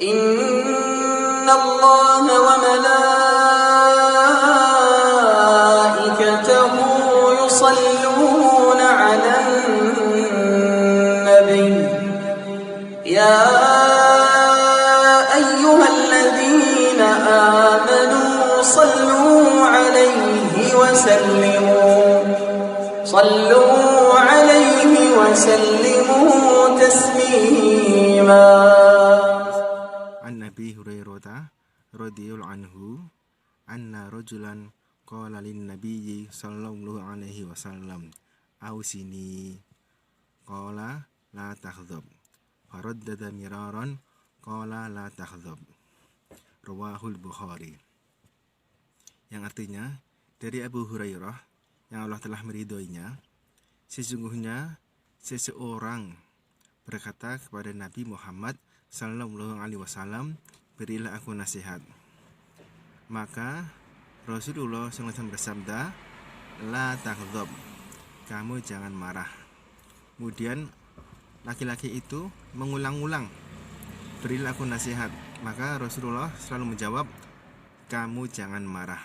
Innallaha wa malaikatahu yusalluna 'alan nabi ya ayyuhalladzina amanu sallu 'alaihi wa sallimu taslima. An Nabi Hurairah radhiyallahu anhu anna rajulan qala lin nabiyyi sallallahu alaihi wasallam ausini qala la tahdhab faraddada miraran qala la tahdhab rawahul Bukhari. Yang artinya dari Abu Hurairah yang Allah telah meridhoinya, sesungguhnya seseorang berkata kepada Nabi Muhammad sallallahu alaihi wasallam, berilah aku nasihat. Maka Rasulullah SAW bersabda, la taghdab, kamu jangan marah. Kemudian laki-laki itu mengulang-ulang, berilah aku nasihat. Maka Rasulullah selalu menjawab, kamu jangan marah.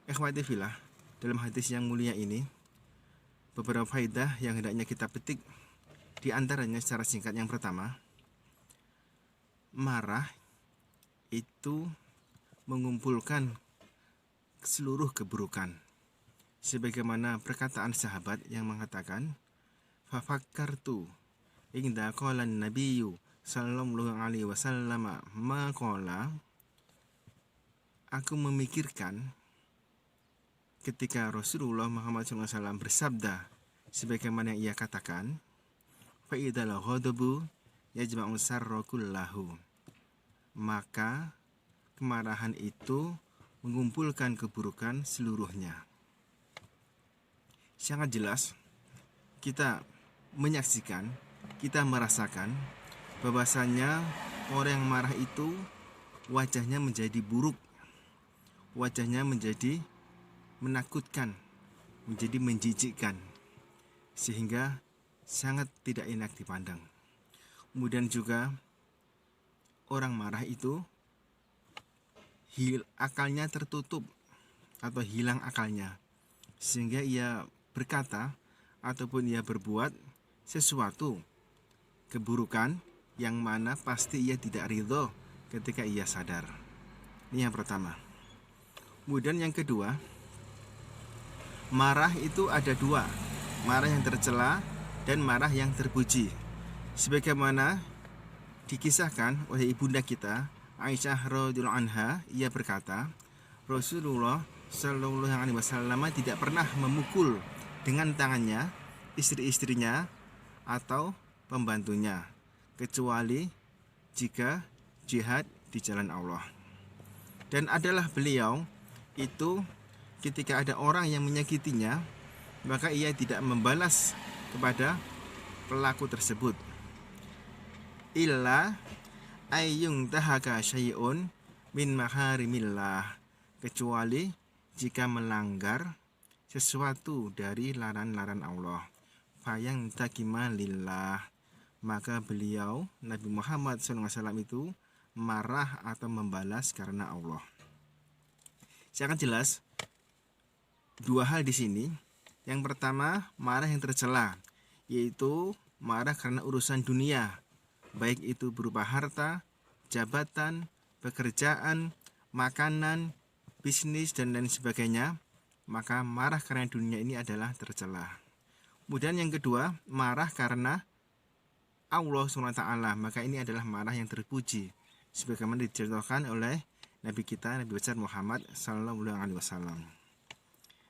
Ikhwati fillah, dalam hadis yang mulia ini beberapa faedah yang hendaknya kita petik. Di antaranya secara singkat, yang pertama, marah itu mengumpulkan seluruh keburukan, sebagaimana perkataan sahabat yang mengatakan, fafakkartu inda qala nabiyyu sallallahu alaihi wasallam ma qala, aku memikirkan ketika Rasulullah Muhammad SAW bersabda sebagaimana yang ia katakan, fa idal ghadabu yajma'u sarra kullahu, maka kemarahan itu mengumpulkan keburukan seluruhnya. Sangat jelas kita menyaksikan, kita merasakan bahwasanya orang yang marah itu wajahnya menjadi buruk, wajahnya menjadi menakutkan, menjadi menjijikkan, sehingga sangat tidak enak dipandang. Kemudian juga orang marah itu akalnya tertutup atau hilang akalnya, sehingga ia berkata ataupun ia berbuat sesuatu keburukan yang mana pasti ia tidak ridho ketika ia sadar. Ini yang pertama. Kemudian yang kedua, marah itu ada dua, marah yang tercela dan marah yang terpuji. Sebagaimana dikisahkan oleh ibunda kita Aisyah radhiyallahu anha, ia berkata, Rasulullah sallallahu alaihi wasallam tidak pernah memukul dengan tangannya istri-istrinya atau pembantunya, kecuali jika jihad di jalan Allah. Dan adalah beliau itu ketika ada orang yang menyakitinya, maka ia tidak membalas kepada pelaku tersebut, illa ayyung tahaka syai'un min maharimillah, kecuali jika melanggar sesuatu dari larangan Allah, fayang takima lillah, maka beliau Nabi Muhammad SAW itu marah atau membalas karena Allah. Sangat jelas dua hal di sini. Yang pertama, marah yang tercela, yaitu marah karena urusan dunia, baik itu berupa harta, jabatan, pekerjaan, makanan, bisnis, dan lain sebagainya. Maka marah karena dunia ini adalah tercela. Kemudian yang kedua, marah karena Allah SWT, maka ini adalah marah yang terpuji, sebagaimana diceritakan oleh Nabi kita, Nabi besar Muhammad SAW.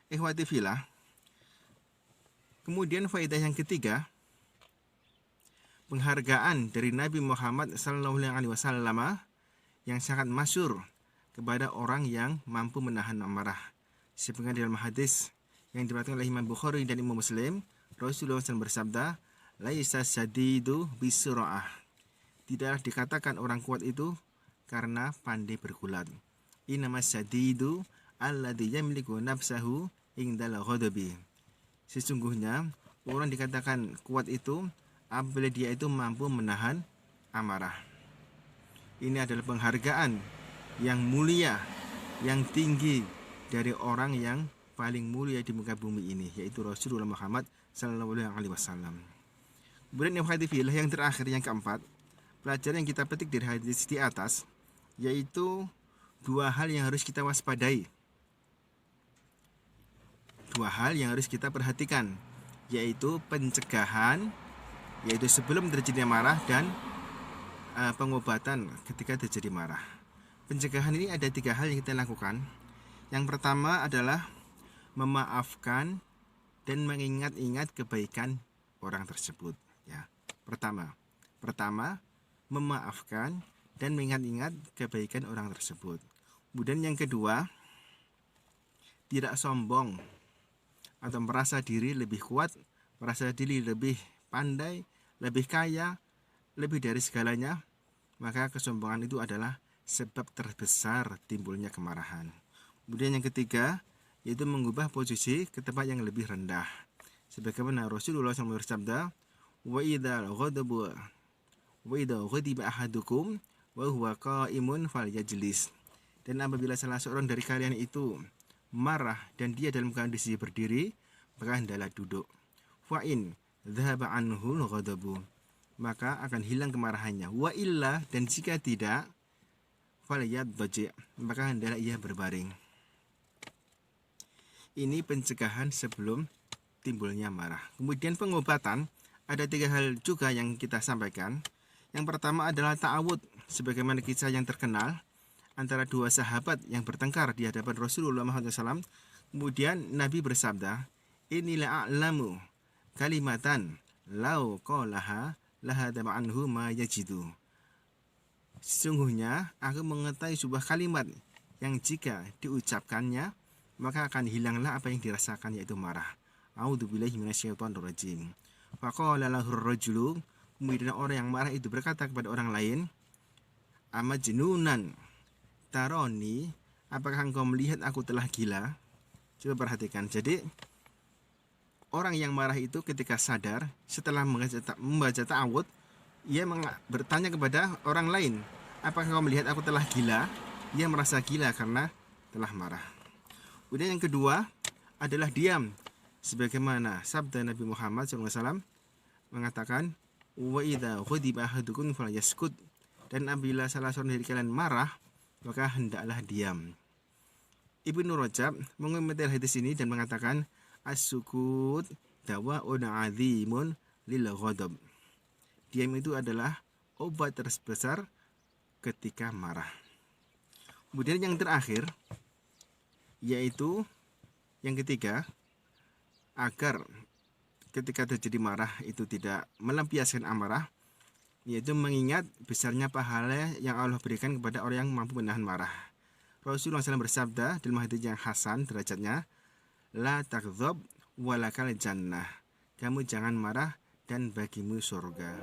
Ikhwati fillah. Kemudian faedah yang ketiga, penghargaan dari Nabi Muhammad SAW yang sangat masyhur kepada orang yang mampu menahan amarah. Sebagaimana dalam hadis yang diriwayatkan oleh Imam Bukhari dan Imam Muslim, Rasulullah SAW bersabda, laisa syadidu bisura'ah, tidaklah dikatakan orang kuat itu karena pandai bergulat. Innama syadidu alladzi yamliku nafsahu indal ghadabi, sesungguhnya orang dikatakan kuat itu apabila dia itu mampu menahan amarah. Ini adalah penghargaan yang mulia, yang tinggi dari orang yang paling mulia di muka bumi ini, yaitu Rasulullah Muhammad SAW. Kemudian yang terakhir, yang keempat, pelajaran yang kita petik dari hadis di atas, yaitu dua hal yang harus kita waspadai, dua hal yang harus kita perhatikan, yaitu pencegahan, yaitu sebelum terjadi marah, dan pengobatan ketika terjadi marah. Pencegahan ini ada 3 hal yang kita lakukan. Yang pertama adalah memaafkan dan mengingat-ingat kebaikan orang tersebut. Ya, pertama memaafkan dan mengingat-ingat kebaikan orang tersebut. Kemudian yang kedua, tidak sombong atau merasa diri lebih kuat, merasa diri lebih pandai, lebih kaya, lebih dari segalanya. Maka kesombongan itu adalah sebab terbesar timbulnya kemarahan. Kemudian yang ketiga, yaitu mengubah posisi ke tempat yang lebih rendah. Sebagaimana Rasulullah SAW bersabda, wa idza ghadiba ahadukum wa huwa qa'imun falyajlis. Dan apabila salah seorang dari kalian itu marah dan dia dalam kondisi berdiri, maka hendaklah duduk. Fa in dhahaba anhu ghadabu, maka akan hilang kemarahannya. Wa illa, dan jika tidak, falyadji, maka hendaklah ia berbaring. Ini pencegahan sebelum timbulnya marah. Kemudian pengobatan, ada 3 hal juga yang kita sampaikan. Yang pertama adalah ta'awud, sebagaimana kisah yang terkenal antara 2 sahabat yang bertengkar di hadapan Rasulullah SAW. Kemudian Nabi bersabda, inilah a'lamu kalimatan lau qalaha lahadama anhu ma yajidu. Sesungguhnya aku mengetahui sebuah kalimat yang jika diucapkannya maka akan hilanglah apa yang dirasakan, yaitu marah. A'udzubillahi minasyaitonirrajim. Faqala lahur rajulu, kemudian orang yang marah itu berkata kepada orang lain, amajnunan taroni, apakah engkau melihat aku telah gila? Coba perhatikan. Jadi orang yang marah itu ketika sadar setelah membaca ta'awud, ia bertanya kepada orang lain, apakah engkau melihat aku telah gila? Ia merasa gila karena telah marah. Kemudian yang kedua adalah diam, sebagaimana sabda Nabi Muhammad SAW mengatakan, wa idza ghadiba ahadukum falyaskut, dan apabila salah seorang dari kalian marah, maka hendaklah diam. Ibnu Rajab mengomentari hadis ini dan mengatakan, as-sukut dawa'un 'azimun lil ghadab. Diam itu adalah obat terbesar ketika marah. Kemudian yang terakhir, yaitu yang ketiga, agar ketika terjadi marah itu tidak melampiaskan amarah, yaitu mengingat besarnya pahala yang Allah berikan kepada orang yang mampu menahan marah. Rasulullah SAW bersabda dalam hadis yang hasan derajatnya, la takdzab walakal jannah, kamu jangan marah dan bagimu surga.